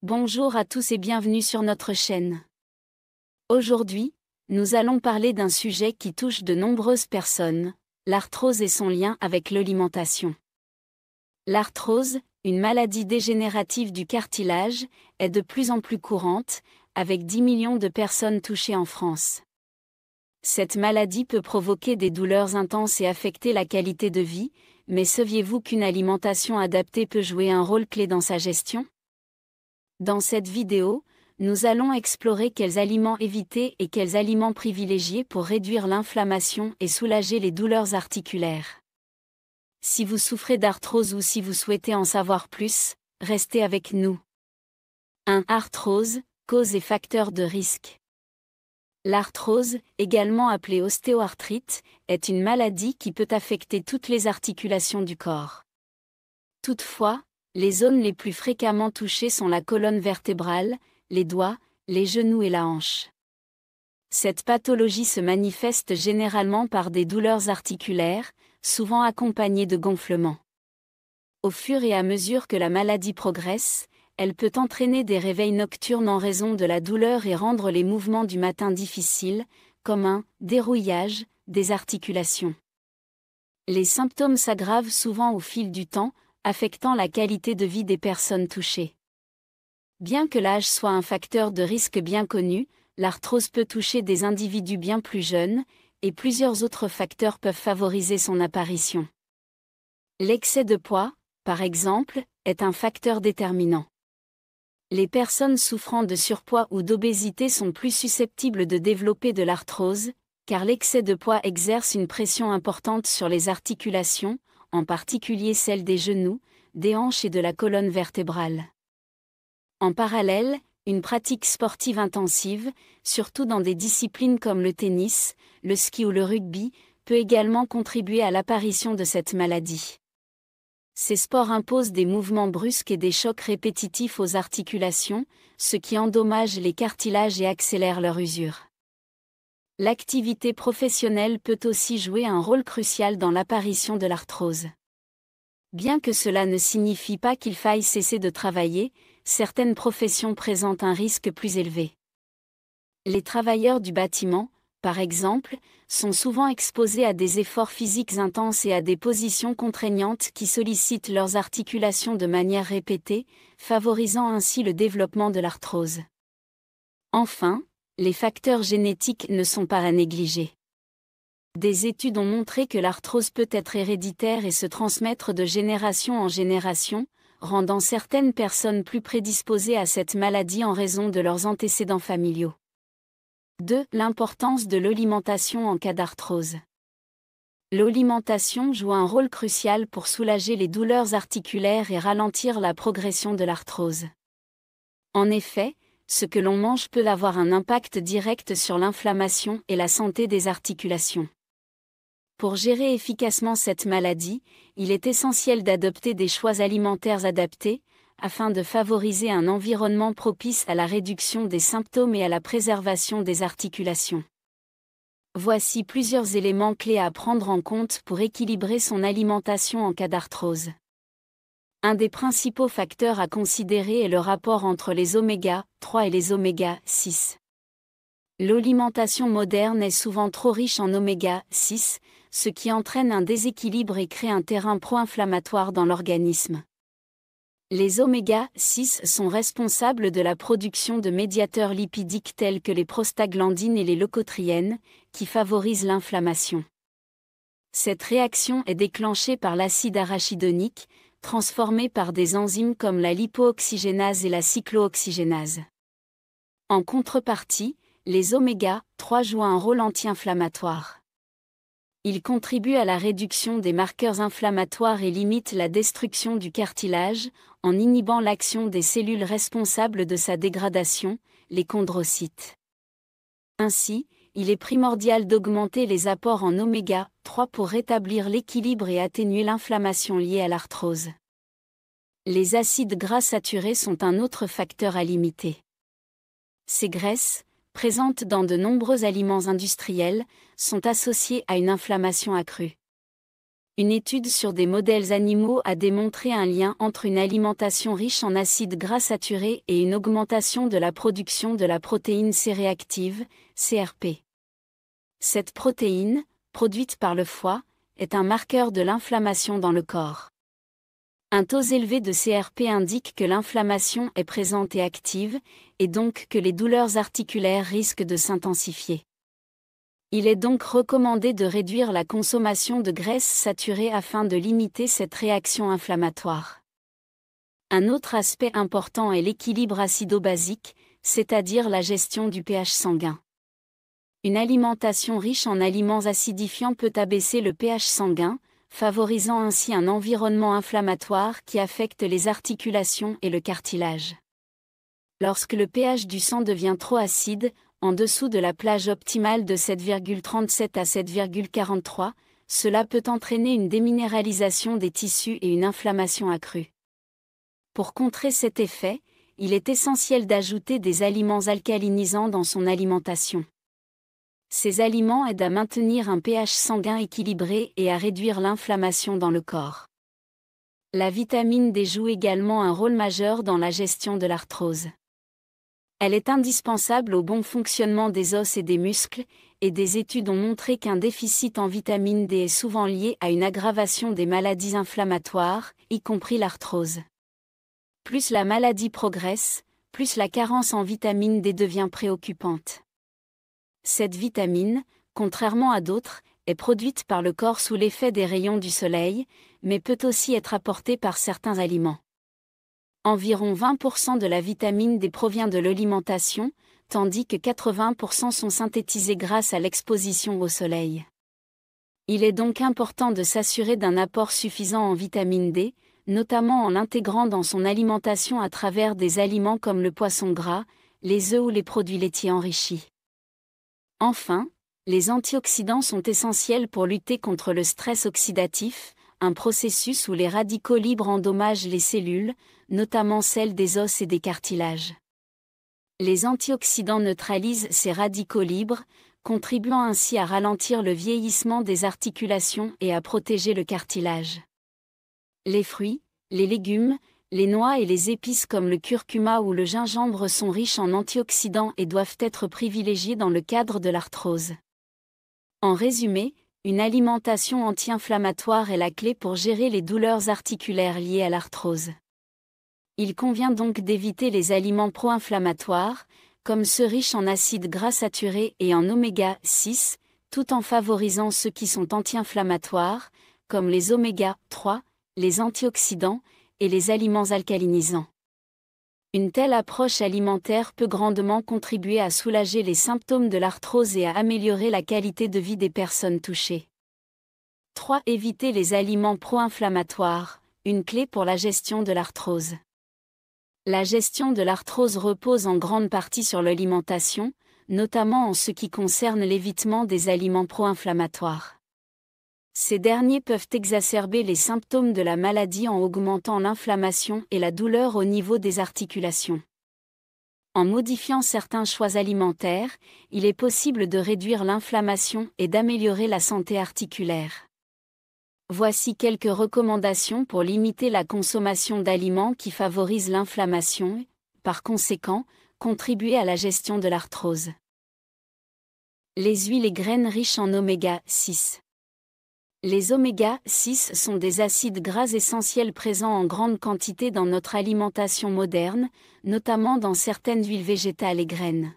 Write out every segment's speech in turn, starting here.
Bonjour à tous et bienvenue sur notre chaîne. Aujourd'hui, nous allons parler d'un sujet qui touche de nombreuses personnes, l'arthrose et son lien avec l'alimentation. L'arthrose, une maladie dégénérative du cartilage, est de plus en plus courante, avec 10 millions de personnes touchées en France. Cette maladie peut provoquer des douleurs intenses et affecter la qualité de vie, mais saviez-vous qu'une alimentation adaptée peut jouer un rôle clé dans sa gestion ? Dans cette vidéo, nous allons explorer quels aliments éviter et quels aliments privilégier pour réduire l'inflammation et soulager les douleurs articulaires. Si vous souffrez d'arthrose ou si vous souhaitez en savoir plus, restez avec nous. 1. Arthrose, cause et facteurs de risque. L'arthrose, également appelée ostéoarthrite, est une maladie qui peut affecter toutes les articulations du corps. Toutefois, les zones les plus fréquemment touchées sont la colonne vertébrale, les doigts, les genoux et la hanche. Cette pathologie se manifeste généralement par des douleurs articulaires, souvent accompagnées de gonflements. Au fur et à mesure que la maladie progresse, elle peut entraîner des réveils nocturnes en raison de la douleur et rendre les mouvements du matin difficiles, comme un dérouillage des articulations. Les symptômes s'aggravent souvent au fil du temps, affectant la qualité de vie des personnes touchées. Bien que l'âge soit un facteur de risque bien connu, l'arthrose peut toucher des individus bien plus jeunes, et plusieurs autres facteurs peuvent favoriser son apparition. L'excès de poids, par exemple, est un facteur déterminant. Les personnes souffrant de surpoids ou d'obésité sont plus susceptibles de développer de l'arthrose, car l'excès de poids exerce une pression importante sur les articulations, en particulier celles des genoux, des hanches et de la colonne vertébrale. En parallèle, une pratique sportive intensive, surtout dans des disciplines comme le tennis, le ski ou le rugby, peut également contribuer à l'apparition de cette maladie. Ces sports imposent des mouvements brusques et des chocs répétitifs aux articulations, ce qui endommage les cartilages et accélère leur usure. L'activité professionnelle peut aussi jouer un rôle crucial dans l'apparition de l'arthrose. Bien que cela ne signifie pas qu'il faille cesser de travailler, certaines professions présentent un risque plus élevé. Les travailleurs du bâtiment, par exemple, sont souvent exposés à des efforts physiques intenses et à des positions contraignantes qui sollicitent leurs articulations de manière répétée, favorisant ainsi le développement de l'arthrose. Enfin, les facteurs génétiques ne sont pas à négliger. Des études ont montré que l'arthrose peut être héréditaire et se transmettre de génération en génération, rendant certaines personnes plus prédisposées à cette maladie en raison de leurs antécédents familiaux. 2. L'importance de l'alimentation en cas d'arthrose. L'alimentation joue un rôle crucial pour soulager les douleurs articulaires et ralentir la progression de l'arthrose. En effet, ce que l'on mange peut avoir un impact direct sur l'inflammation et la santé des articulations. Pour gérer efficacement cette maladie, il est essentiel d'adopter des choix alimentaires adaptés, afin de favoriser un environnement propice à la réduction des symptômes et à la préservation des articulations. Voici plusieurs éléments clés à prendre en compte pour équilibrer son alimentation en cas d'arthrose. Un des principaux facteurs à considérer est le rapport entre les oméga 3 et les oméga 6. L'alimentation moderne est souvent trop riche en oméga 6, ce qui entraîne un déséquilibre et crée un terrain pro-inflammatoire dans l'organisme. Les oméga 6 sont responsables de la production de médiateurs lipidiques tels que les prostaglandines et les leucotriènes, qui favorisent l'inflammation. Cette réaction est déclenchée par l'acide arachidonique, transformé par des enzymes comme la lipooxygénase et la cyclooxygénase. En contrepartie, les oméga 3 jouent un rôle anti-inflammatoire. Ils contribuent à la réduction des marqueurs inflammatoires et limitent la destruction du cartilage, en inhibant l'action des cellules responsables de sa dégradation, les chondrocytes. Ainsi, il est primordial d'augmenter les apports en oméga 3 pour rétablir l'équilibre et atténuer l'inflammation liée à l'arthrose. Les acides gras saturés sont un autre facteur à limiter. Ces graisses, présentes dans de nombreux aliments industriels, sont associées à une inflammation accrue. Une étude sur des modèles animaux a démontré un lien entre une alimentation riche en acides gras saturés et une augmentation de la production de la protéine C-réactive, CRP. Cette protéine, produite par le foie, est un marqueur de l'inflammation dans le corps. Un taux élevé de CRP indique que l'inflammation est présente et active, et donc que les douleurs articulaires risquent de s'intensifier. Il est donc recommandé de réduire la consommation de graisses saturées afin de limiter cette réaction inflammatoire. Un autre aspect important est l'équilibre acido-basique, c'est-à-dire la gestion du pH sanguin. Une alimentation riche en aliments acidifiants peut abaisser le pH sanguin, favorisant ainsi un environnement inflammatoire qui affecte les articulations et le cartilage. Lorsque le pH du sang devient trop acide, en dessous de la plage optimale de 7,37 à 7,43, cela peut entraîner une déminéralisation des tissus et une inflammation accrue. Pour contrer cet effet, il est essentiel d'ajouter des aliments alcalinisants dans son alimentation. Ces aliments aident à maintenir un pH sanguin équilibré et à réduire l'inflammation dans le corps. La vitamine D joue également un rôle majeur dans la gestion de l'arthrose. Elle est indispensable au bon fonctionnement des os et des muscles, et des études ont montré qu'un déficit en vitamine D est souvent lié à une aggravation des maladies inflammatoires, y compris l'arthrose. Plus la maladie progresse, plus la carence en vitamine D devient préoccupante. Cette vitamine, contrairement à d'autres, est produite par le corps sous l'effet des rayons du soleil, mais peut aussi être apportée par certains aliments. Environ 20% de la vitamine D provient de l'alimentation, tandis que 80% sont synthétisés grâce à l'exposition au soleil. Il est donc important de s'assurer d'un apport suffisant en vitamine D, notamment en l'intégrant dans son alimentation à travers des aliments comme le poisson gras, les œufs ou les produits laitiers enrichis. Enfin, les antioxydants sont essentiels pour lutter contre le stress oxydatif, un processus où les radicaux libres endommagent les cellules, notamment celles des os et des cartilages. Les antioxydants neutralisent ces radicaux libres, contribuant ainsi à ralentir le vieillissement des articulations et à protéger le cartilage. Les fruits, les légumes, les noix et les épices comme le curcuma ou le gingembre sont riches en antioxydants et doivent être privilégiés dans le cadre de l'arthrose. En résumé, une alimentation anti-inflammatoire est la clé pour gérer les douleurs articulaires liées à l'arthrose. Il convient donc d'éviter les aliments pro-inflammatoires, comme ceux riches en acides gras saturés et en oméga 6, tout en favorisant ceux qui sont anti-inflammatoires, comme les oméga 3, les antioxydants et les aliments alcalinisants. Une telle approche alimentaire peut grandement contribuer à soulager les symptômes de l'arthrose et à améliorer la qualité de vie des personnes touchées. 3. Éviter les aliments pro-inflammatoires, une clé pour la gestion de l'arthrose. La gestion de l'arthrose repose en grande partie sur l'alimentation, notamment en ce qui concerne l'évitement des aliments pro-inflammatoires. Ces derniers peuvent exacerber les symptômes de la maladie en augmentant l'inflammation et la douleur au niveau des articulations. En modifiant certains choix alimentaires, il est possible de réduire l'inflammation et d'améliorer la santé articulaire. Voici quelques recommandations pour limiter la consommation d'aliments qui favorisent l'inflammation et, par conséquent, contribuer à la gestion de l'arthrose. Les huiles et graines riches en oméga 6. Les oméga 6 sont des acides gras essentiels présents en grande quantité dans notre alimentation moderne, notamment dans certaines huiles végétales et graines.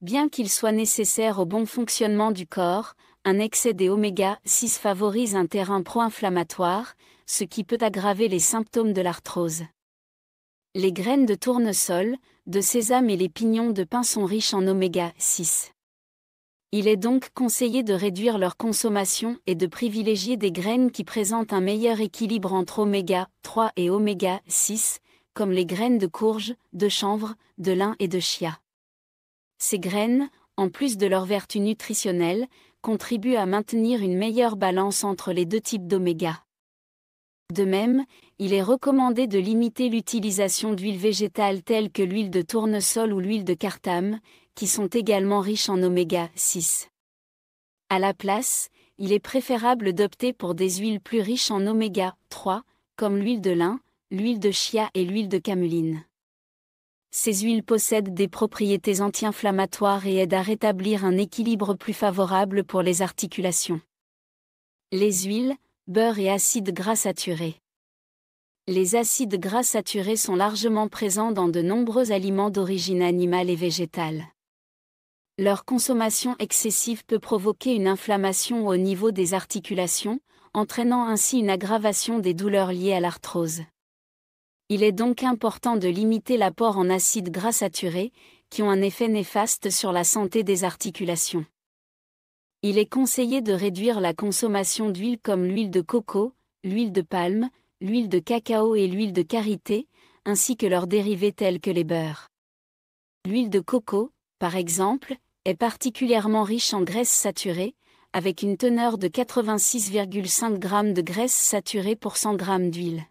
Bien qu'il soit nécessaire au bon fonctionnement du corps, un excès des oméga 6 favorise un terrain pro-inflammatoire, ce qui peut aggraver les symptômes de l'arthrose. Les graines de tournesol, de sésame et les pignons de pin sont riches en oméga 6. Il est donc conseillé de réduire leur consommation et de privilégier des graines qui présentent un meilleur équilibre entre oméga 3 et oméga 6, comme les graines de courge, de chanvre, de lin et de chia. Ces graines, en plus de leurs vertus nutritionnelles, contribuent à maintenir une meilleure balance entre les deux types d'oméga. De même, il est recommandé de limiter l'utilisation d'huiles végétales telles que l'huile de tournesol ou l'huile de cartame, qui sont également riches en oméga 6. À la place, il est préférable d'opter pour des huiles plus riches en oméga 3, comme l'huile de lin, l'huile de chia et l'huile de cameline. Ces huiles possèdent des propriétés anti-inflammatoires et aident à rétablir un équilibre plus favorable pour les articulations. Les huiles, beurre et acides gras saturés. Les acides gras saturés sont largement présents dans de nombreux aliments d'origine animale et végétale. Leur consommation excessive peut provoquer une inflammation au niveau des articulations, entraînant ainsi une aggravation des douleurs liées à l'arthrose. Il est donc important de limiter l'apport en acides gras saturés, qui ont un effet néfaste sur la santé des articulations. Il est conseillé de réduire la consommation d'huiles comme l'huile de coco, l'huile de palme, l'huile de cacao et l'huile de karité, ainsi que leurs dérivés tels que les beurres. L'huile de coco, par exemple, est particulièrement riche en graisses saturées, avec une teneur de 86,5 g de graisse saturée pour 100 g d'huile.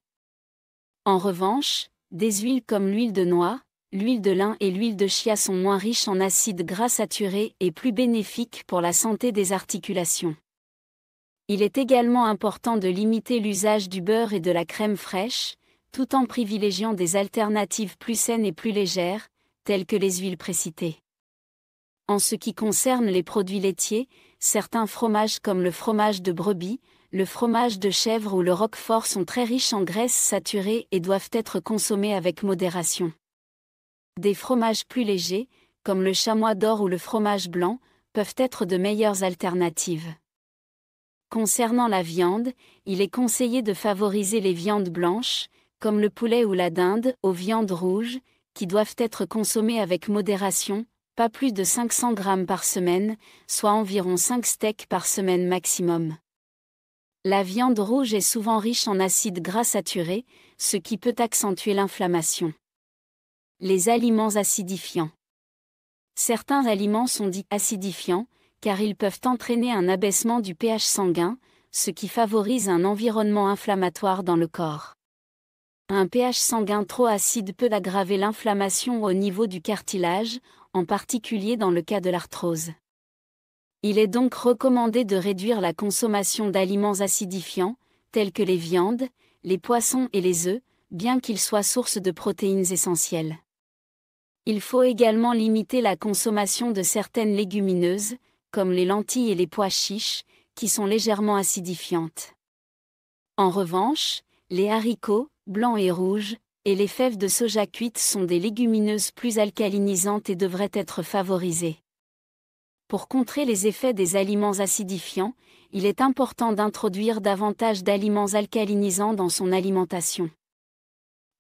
En revanche, des huiles comme l'huile de noix, l'huile de lin et l'huile de chia sont moins riches en acides gras saturés et plus bénéfiques pour la santé des articulations. Il est également important de limiter l'usage du beurre et de la crème fraîche, tout en privilégiant des alternatives plus saines et plus légères, telles que les huiles précitées. En ce qui concerne les produits laitiers, certains fromages comme le fromage de brebis, le fromage de chèvre ou le roquefort sont très riches en graisses saturées et doivent être consommés avec modération. Des fromages plus légers, comme le chamois d'or ou le fromage blanc, peuvent être de meilleures alternatives. Concernant la viande, il est conseillé de favoriser les viandes blanches, comme le poulet ou la dinde, aux viandes rouges, qui doivent être consommées avec modération, pas plus de 500 g par semaine, soit environ 5 steaks par semaine maximum. La viande rouge est souvent riche en acides gras saturés, ce qui peut accentuer l'inflammation. Les aliments acidifiants. Certains aliments sont dits acidifiants, car ils peuvent entraîner un abaissement du pH sanguin, ce qui favorise un environnement inflammatoire dans le corps. Un pH sanguin trop acide peut aggraver l'inflammation au niveau du cartilage, en particulier dans le cas de l'arthrose. Il est donc recommandé de réduire la consommation d'aliments acidifiants, tels que les viandes, les poissons et les œufs, bien qu'ils soient source de protéines essentielles. Il faut également limiter la consommation de certaines légumineuses, comme les lentilles et les pois chiches, qui sont légèrement acidifiantes. En revanche, les haricots, blancs et rouges, et les fèves de soja cuites sont des légumineuses plus alcalinisantes et devraient être favorisées. Pour contrer les effets des aliments acidifiants, il est important d'introduire davantage d'aliments alcalinisants dans son alimentation.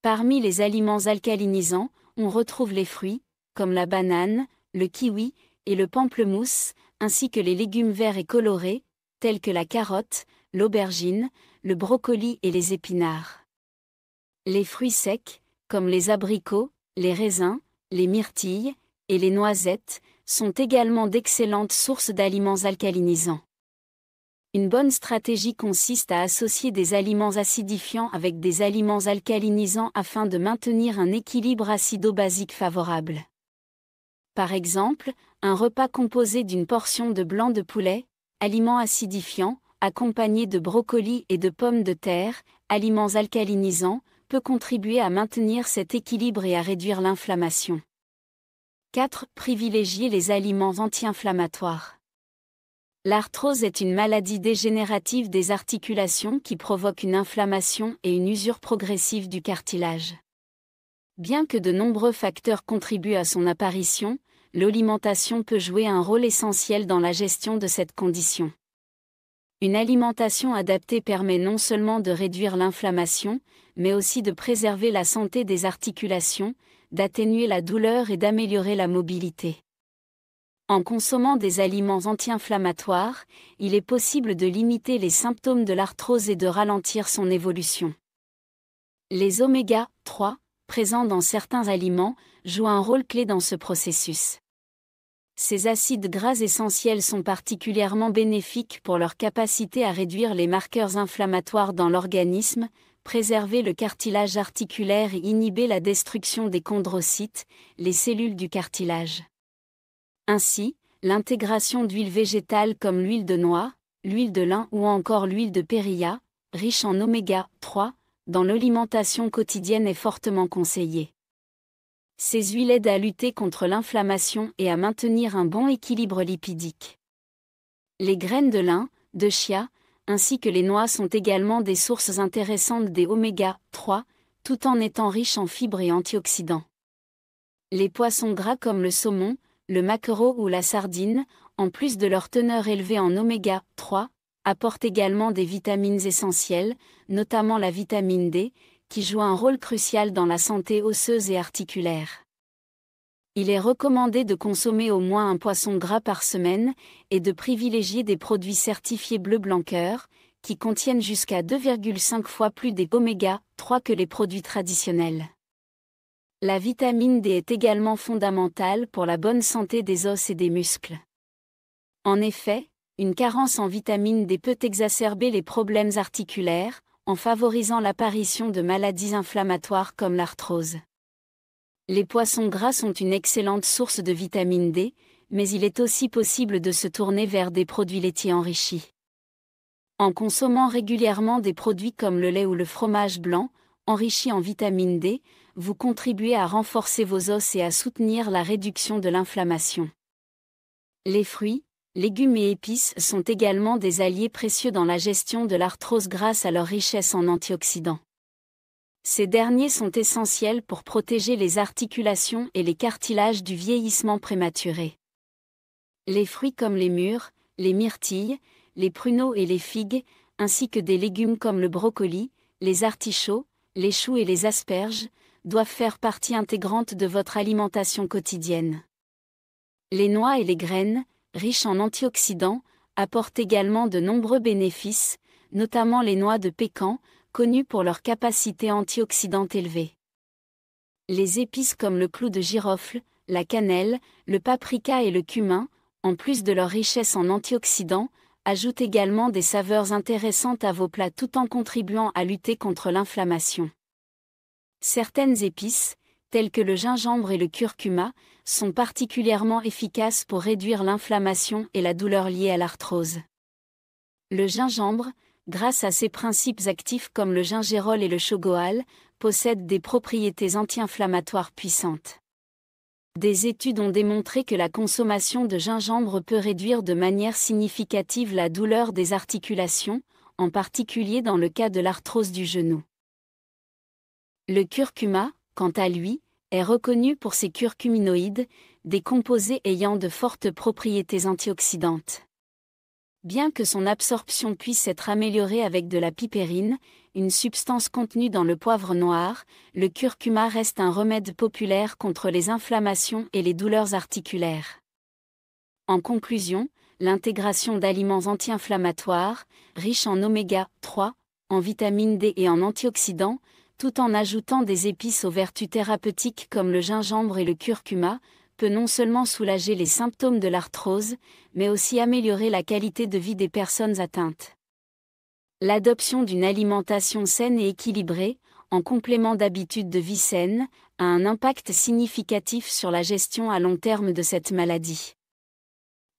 Parmi les aliments alcalinisants, on retrouve les fruits, comme la banane, le kiwi et le pamplemousse, ainsi que les légumes verts et colorés, tels que la carotte, l'aubergine, le brocoli et les épinards. Les fruits secs, comme les abricots, les raisins, les myrtilles et les noisettes, sont également d'excellentes sources d'aliments alcalinisants. Une bonne stratégie consiste à associer des aliments acidifiants avec des aliments alcalinisants afin de maintenir un équilibre acido-basique favorable. Par exemple, un repas composé d'une portion de blanc de poulet, aliment acidifiant, accompagné de brocolis et de pommes de terre, aliments alcalinisants, peut contribuer à maintenir cet équilibre et à réduire l'inflammation. 4. Privilégier les aliments anti-inflammatoires. L'arthrose est une maladie dégénérative des articulations qui provoque une inflammation et une usure progressive du cartilage. Bien que de nombreux facteurs contribuent à son apparition, l'alimentation peut jouer un rôle essentiel dans la gestion de cette condition. Une alimentation adaptée permet non seulement de réduire l'inflammation, mais aussi de préserver la santé des articulations, d'atténuer la douleur et d'améliorer la mobilité. En consommant des aliments anti-inflammatoires, il est possible de limiter les symptômes de l'arthrose et de ralentir son évolution. Les oméga 3, présents dans certains aliments, jouent un rôle clé dans ce processus. Ces acides gras essentiels sont particulièrement bénéfiques pour leur capacité à réduire les marqueurs inflammatoires dans l'organisme, préserver le cartilage articulaire et inhiber la destruction des chondrocytes, les cellules du cartilage. Ainsi, l'intégration d'huiles végétales comme l'huile de noix, l'huile de lin ou encore l'huile de périlla, riche en oméga 3, dans l'alimentation quotidienne est fortement conseillée. Ces huiles aident à lutter contre l'inflammation et à maintenir un bon équilibre lipidique. Les graines de lin, de chia, ainsi que les noix sont également des sources intéressantes des oméga 3, tout en étant riches en fibres et antioxydants. Les poissons gras comme le saumon, le maquereau ou la sardine, en plus de leur teneur élevée en oméga 3, apportent également des vitamines essentielles, notamment la vitamine D, qui joue un rôle crucial dans la santé osseuse et articulaire. Il est recommandé de consommer au moins un poisson gras par semaine et de privilégier des produits certifiés bleu blanc cœur, qui contiennent jusqu'à 2,5 fois plus d'oméga 3 que les produits traditionnels. La vitamine D est également fondamentale pour la bonne santé des os et des muscles. En effet, une carence en vitamine D peut exacerber les problèmes articulaires, en favorisant l'apparition de maladies inflammatoires comme l'arthrose. Les poissons gras sont une excellente source de vitamine D, mais il est aussi possible de se tourner vers des produits laitiers enrichis. En consommant régulièrement des produits comme le lait ou le fromage blanc, enrichis en vitamine D, vous contribuez à renforcer vos os et à soutenir la réduction de l'inflammation. Les fruits, légumes et épices sont également des alliés précieux dans la gestion de l'arthrose grâce à leur richesse en antioxydants. Ces derniers sont essentiels pour protéger les articulations et les cartilages du vieillissement prématuré. Les fruits comme les mûres, les myrtilles, les pruneaux et les figues, ainsi que des légumes comme le brocoli, les artichauts, les choux et les asperges, doivent faire partie intégrante de votre alimentation quotidienne. Les noix et les graines, riches en antioxydants, apportent également de nombreux bénéfices, notamment les noix de pécan, connues pour leur capacité antioxydante élevée. Les épices comme le clou de girofle, la cannelle, le paprika et le cumin, en plus de leur richesse en antioxydants, ajoutent également des saveurs intéressantes à vos plats tout en contribuant à lutter contre l'inflammation. Certaines épices, telles que le gingembre et le curcuma, sont particulièrement efficaces pour réduire l'inflammation et la douleur liée à l'arthrose. Le gingembre, grâce à ses principes actifs comme le gingérol et le chogoal, possède des propriétés anti-inflammatoires puissantes. Des études ont démontré que la consommation de gingembre peut réduire de manière significative la douleur des articulations, en particulier dans le cas de l'arthrose du genou. Le curcuma, quant à lui, est reconnu pour ses curcuminoïdes, des composés ayant de fortes propriétés antioxydantes. Bien que son absorption puisse être améliorée avec de la pipérine, une substance contenue dans le poivre noir, le curcuma reste un remède populaire contre les inflammations et les douleurs articulaires. En conclusion, l'intégration d'aliments anti-inflammatoires, riches en oméga 3, en vitamine D et en antioxydants, tout en ajoutant des épices aux vertus thérapeutiques comme le gingembre et le curcuma, peut non seulement soulager les symptômes de l'arthrose, mais aussi améliorer la qualité de vie des personnes atteintes. L'adoption d'une alimentation saine et équilibrée, en complément d'habitudes de vie saines, a un impact significatif sur la gestion à long terme de cette maladie.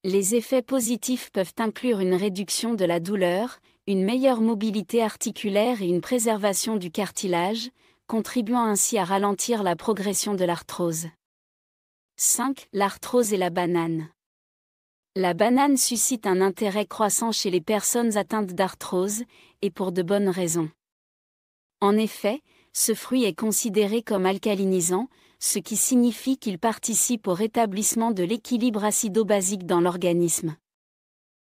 Les effets positifs peuvent inclure une réduction de la douleur, une meilleure mobilité articulaire et une préservation du cartilage, contribuant ainsi à ralentir la progression de l'arthrose. 5. L'arthrose et la banane. La banane suscite un intérêt croissant chez les personnes atteintes d'arthrose, et pour de bonnes raisons. En effet, ce fruit est considéré comme alcalinisant, ce qui signifie qu'il participe au rétablissement de l'équilibre acido-basique dans l'organisme.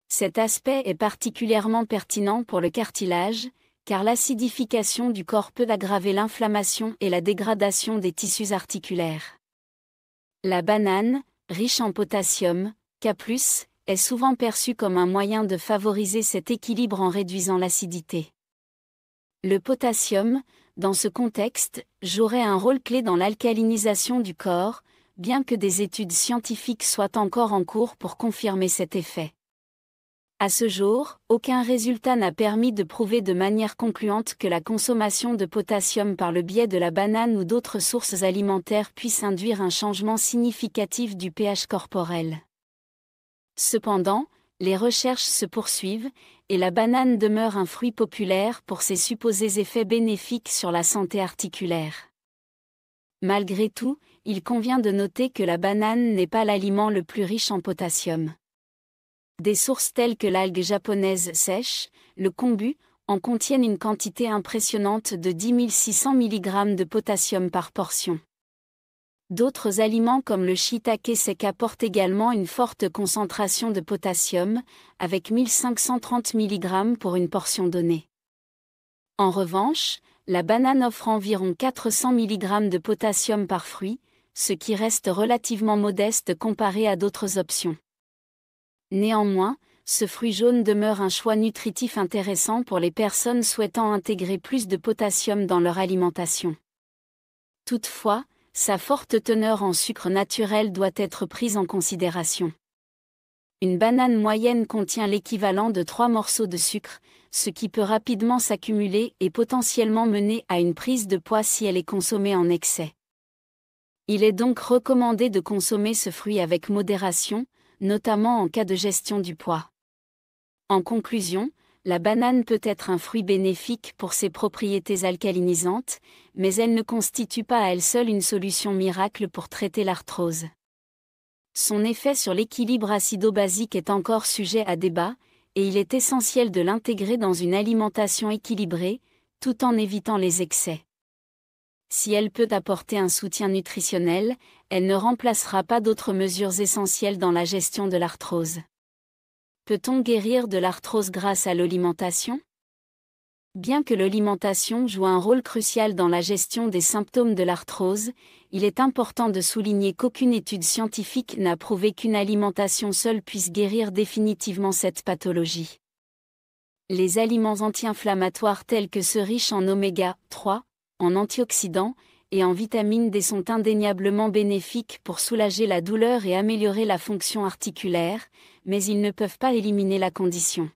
Cet aspect est particulièrement pertinent pour le cartilage, car l'acidification du corps peut aggraver l'inflammation et la dégradation des tissus articulaires. La banane, riche en potassium, K+, est souvent perçue comme un moyen de favoriser cet équilibre en réduisant l'acidité. Le potassium, dans ce contexte, jouerait un rôle clé dans l'alcalinisation du corps, bien que des études scientifiques soient encore en cours pour confirmer cet effet. À ce jour, aucun résultat n'a permis de prouver de manière concluante que la consommation de potassium par le biais de la banane ou d'autres sources alimentaires puisse induire un changement significatif du pH corporel. Cependant, Les recherches se poursuivent, et la banane demeure un fruit populaire pour ses supposés effets bénéfiques sur la santé articulaire. Malgré tout, il convient de noter que la banane n'est pas l'aliment le plus riche en potassium. Des sources telles que l'algue japonaise sèche, le kombu, en contiennent une quantité impressionnante de 10 600 mg de potassium par portion. D'autres aliments comme le shiitake sec apportent également une forte concentration de potassium, avec 1530 mg pour une portion donnée. En revanche, la banane offre environ 400 mg de potassium par fruit, ce qui reste relativement modeste comparé à d'autres options. Néanmoins, ce fruit jaune demeure un choix nutritif intéressant pour les personnes souhaitant intégrer plus de potassium dans leur alimentation. Toutefois, sa forte teneur en sucre naturel doit être prise en considération. Une banane moyenne contient l'équivalent de 3 morceaux de sucre, ce qui peut rapidement s'accumuler et potentiellement mener à une prise de poids si elle est consommée en excès. Il est donc recommandé de consommer ce fruit avec modération, notamment en cas de gestion du poids. En conclusion, la banane peut être un fruit bénéfique pour ses propriétés alcalinisantes, mais elle ne constitue pas à elle seule une solution miracle pour traiter l'arthrose. Son effet sur l'équilibre acido-basique est encore sujet à débat, et il est essentiel de l'intégrer dans une alimentation équilibrée, tout en évitant les excès. Si elle peut apporter un soutien nutritionnel, elle ne remplacera pas d'autres mesures essentielles dans la gestion de l'arthrose. Peut-on guérir de l'arthrose grâce à l'alimentation ? Bien que l'alimentation joue un rôle crucial dans la gestion des symptômes de l'arthrose, il est important de souligner qu'aucune étude scientifique n'a prouvé qu'une alimentation seule puisse guérir définitivement cette pathologie. Les aliments anti-inflammatoires tels que ceux riches en oméga 3, en antioxydants et en vitamine D sont indéniablement bénéfiques pour soulager la douleur et améliorer la fonction articulaire, mais ils ne peuvent pas éliminer la condition.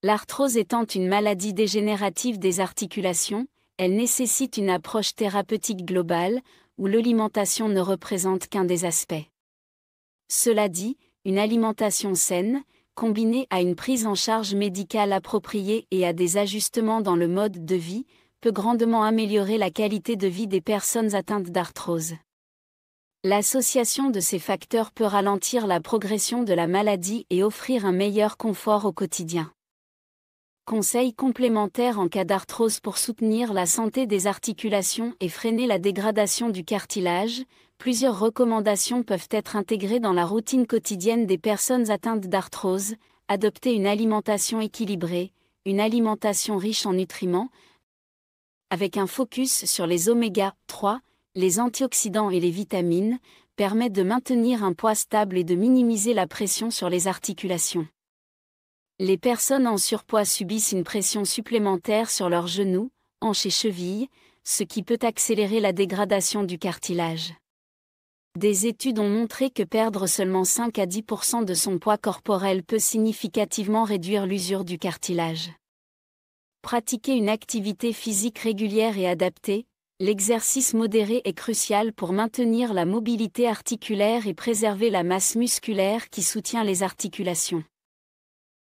L'arthrose étant une maladie dégénérative des articulations, elle nécessite une approche thérapeutique globale, où l'alimentation ne représente qu'un des aspects. Cela dit, une alimentation saine, combinée à une prise en charge médicale appropriée et à des ajustements dans le mode de vie, peut grandement améliorer la qualité de vie des personnes atteintes d'arthrose. L'association de ces facteurs peut ralentir la progression de la maladie et offrir un meilleur confort au quotidien. Conseils complémentaires en cas d'arthrose pour soutenir la santé des articulations et freiner la dégradation du cartilage, plusieurs recommandations peuvent être intégrées dans la routine quotidienne des personnes atteintes d'arthrose, adopter une alimentation équilibrée, une alimentation riche en nutriments, avec un focus sur les oméga 3, les antioxydants et les vitamines, permet de maintenir un poids stable et de minimiser la pression sur les articulations. Les personnes en surpoids subissent une pression supplémentaire sur leurs genoux, hanches et chevilles, ce qui peut accélérer la dégradation du cartilage. Des études ont montré que perdre seulement 5 à 10% de son poids corporel peut significativement réduire l'usure du cartilage. Pratiquer une activité physique régulière et adaptée, l'exercice modéré est crucial pour maintenir la mobilité articulaire et préserver la masse musculaire qui soutient les articulations.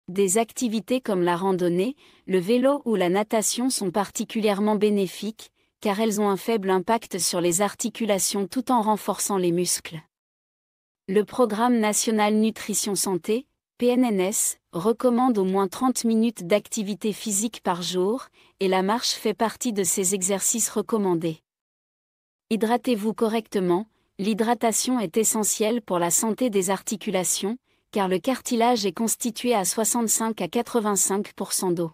Des activités comme la randonnée, le vélo ou la natation sont particulièrement bénéfiques, car elles ont un faible impact sur les articulations tout en renforçant les muscles. Le Programme national nutrition santé, PNNS, recommande au moins 30 minutes d'activité physique par jour, et la marche fait partie de ces exercices recommandés. Hydratez-vous correctement, l'hydratation est essentielle pour la santé des articulations, car le cartilage est constitué à 65 à 85% d'eau.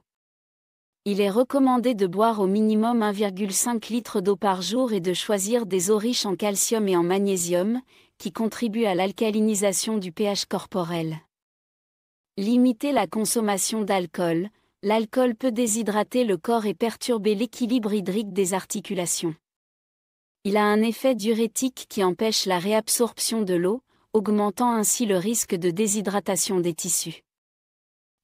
Il est recommandé de boire au minimum 1,5 litre d'eau par jour et de choisir des eaux riches en calcium et en magnésium, qui contribuent à l'alcalinisation du pH corporel. Limitez la consommation d'alcool. L'alcool peut déshydrater le corps et perturber l'équilibre hydrique des articulations. Il a un effet diurétique qui empêche la réabsorption de l'eau, augmentant ainsi le risque de déshydratation des tissus.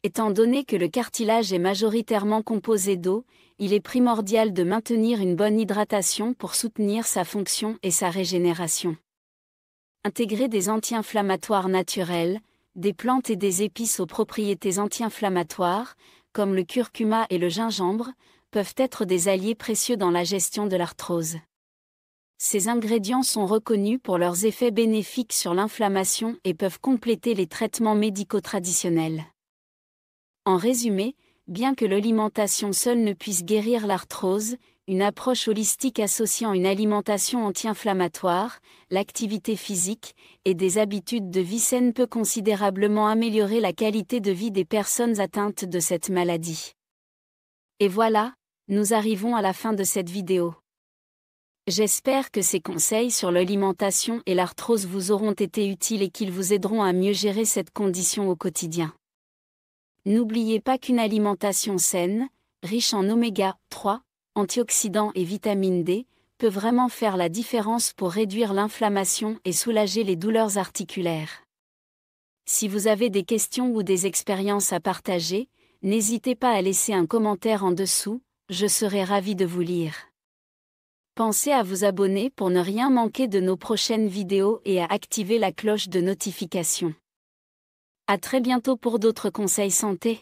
Étant donné que le cartilage est majoritairement composé d'eau, il est primordial de maintenir une bonne hydratation pour soutenir sa fonction et sa régénération. Intégrer des anti-inflammatoires naturels, Des plantes et des épices aux propriétés anti-inflammatoires, comme le curcuma et le gingembre, peuvent être des alliés précieux dans la gestion de l'arthrose. Ces ingrédients sont reconnus pour leurs effets bénéfiques sur l'inflammation et peuvent compléter les traitements médicaux traditionnels. En résumé, bien que l'alimentation seule ne puisse guérir l'arthrose, une approche holistique associant une alimentation anti-inflammatoire, l'activité physique et des habitudes de vie saines peut considérablement améliorer la qualité de vie des personnes atteintes de cette maladie. Et voilà, nous arrivons à la fin de cette vidéo. J'espère que ces conseils sur l'alimentation et l'arthrose vous auront été utiles et qu'ils vous aideront à mieux gérer cette condition au quotidien. N'oubliez pas qu'une alimentation saine, riche en oméga 3, antioxydants et vitamine D, peut vraiment faire la différence pour réduire l'inflammation et soulager les douleurs articulaires. Si vous avez des questions ou des expériences à partager, n'hésitez pas à laisser un commentaire en dessous, je serai ravie de vous lire. Pensez à vous abonner pour ne rien manquer de nos prochaines vidéos et à activer la cloche de notification. À très bientôt pour d'autres conseils santé.